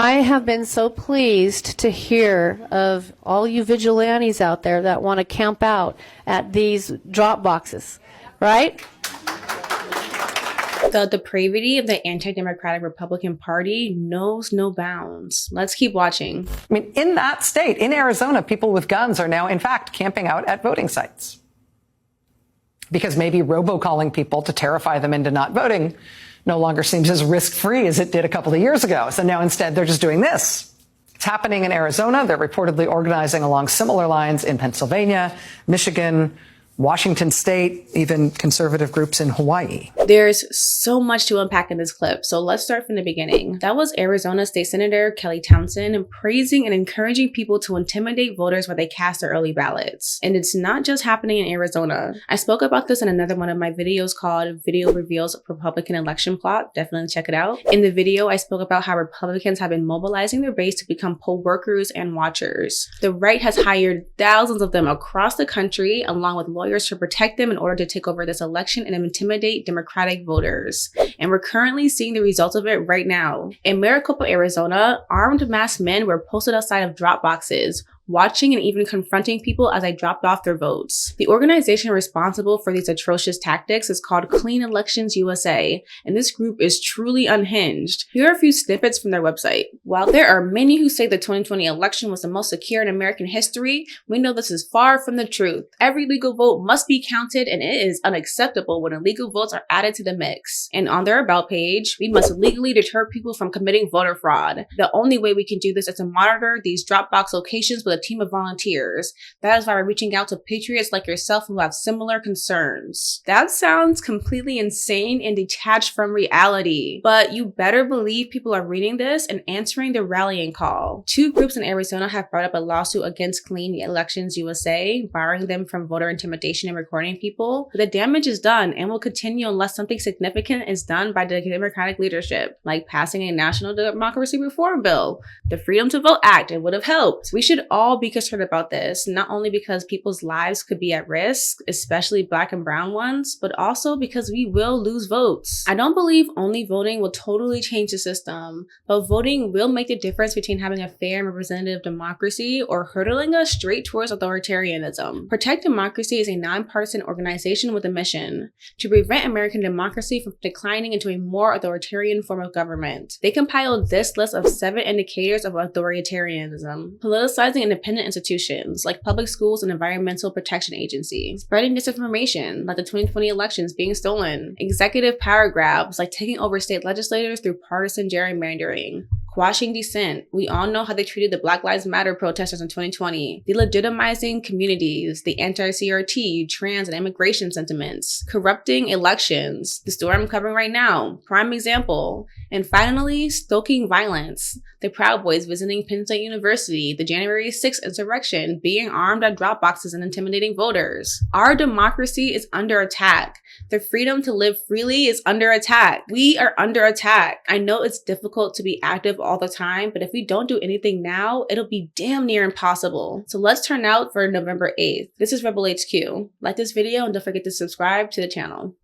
I have been so pleased to hear of all you vigilantes out there that want to camp out at these drop boxes, right? The depravity of the anti-democratic Republican Party knows no bounds. Let's keep watching. I mean, in that state, in Arizona, people with guns are now, in fact, camping out at voting sites. Because maybe robocalling people to terrify them into not voting no longer seems as risk-free as it did a couple of years ago. So now instead they're just doing this. It's happening in Arizona. They're reportedly organizing along similar lines in Pennsylvania, Michigan, Washington State, even conservative groups in Hawaii. There's so much to unpack in this clip, so let's start from the beginning. That was Arizona State Senator Kyla Townsend praising and encouraging people to intimidate voters while they cast their early ballots. And it's not just happening in Arizona. I spoke about this in another one of my videos called Video Reveals Republican Election Plot. Definitely check it out. In the video, I spoke about how Republicans have been mobilizing their base to become poll workers and watchers. The right has hired thousands of them across the country, along with lawyers to protect them in order to take over this election and intimidate Democratic voters. And we're currently seeing the results of it right now. In Maricopa, Arizona, armed masked men were posted outside of drop boxes, watching and even confronting people as they dropped off their votes. The organization responsible for these atrocious tactics is called Clean Elections USA, and this group is truly unhinged. Here are a few snippets from their website. While there are many who say the 2020 election was the most secure in American history, we know this is far from the truth. Every legal vote must be counted, and it is unacceptable when illegal votes are added to the mix. And on their About page, we must legally deter people from committing voter fraud. The only way we can do this is to monitor these drop box locations with a team of volunteers. That is why we're reaching out to patriots like yourself who have similar concerns. That sounds completely insane and detached from reality, but you better believe people are reading this and answering the rallying call. Two groups in Arizona have brought up a lawsuit against Clean Elections USA, barring them from voter intimidation and recording people. But the damage is done and will continue unless something significant is done by the Democratic leadership, like passing a national democracy reform bill. The Freedom to Vote Act, it would have helped. We should all be concerned about this, not only because people's lives could be at risk, especially Black and brown ones, but also because we will lose votes. I don't believe only voting will totally change the system, but voting will make the difference between having a fair and representative democracy or hurtling us straight towards authoritarianism. Protect Democracy is a nonpartisan organization with a mission to prevent American democracy from declining into a more authoritarian form of government. They compiled this list of 7 indicators of authoritarianism: politicizing independent institutions like public schools and environmental protection agencies, spreading disinformation like the 2020 elections being stolen, executive power grabs like taking over state legislators through partisan gerrymandering, quashing dissent. We all know how they treated the Black Lives Matter protesters in 2020. Delegitimizing communities, the anti-CRT, trans, and immigration sentiments. Corrupting elections, the story I'm covering right now, prime example. And finally, stoking violence. The Proud Boys visiting Penn State University, the January 6th insurrection, being armed at drop boxes and intimidating voters. Our democracy is under attack. The freedom to live freely is under attack. We are under attack. I know it's difficult to be active all the time, but if we don't do anything now, it'll be damn near impossible. So let's turn out for November 8th. This is Rebel HQ. Like this video and don't forget to subscribe to the channel.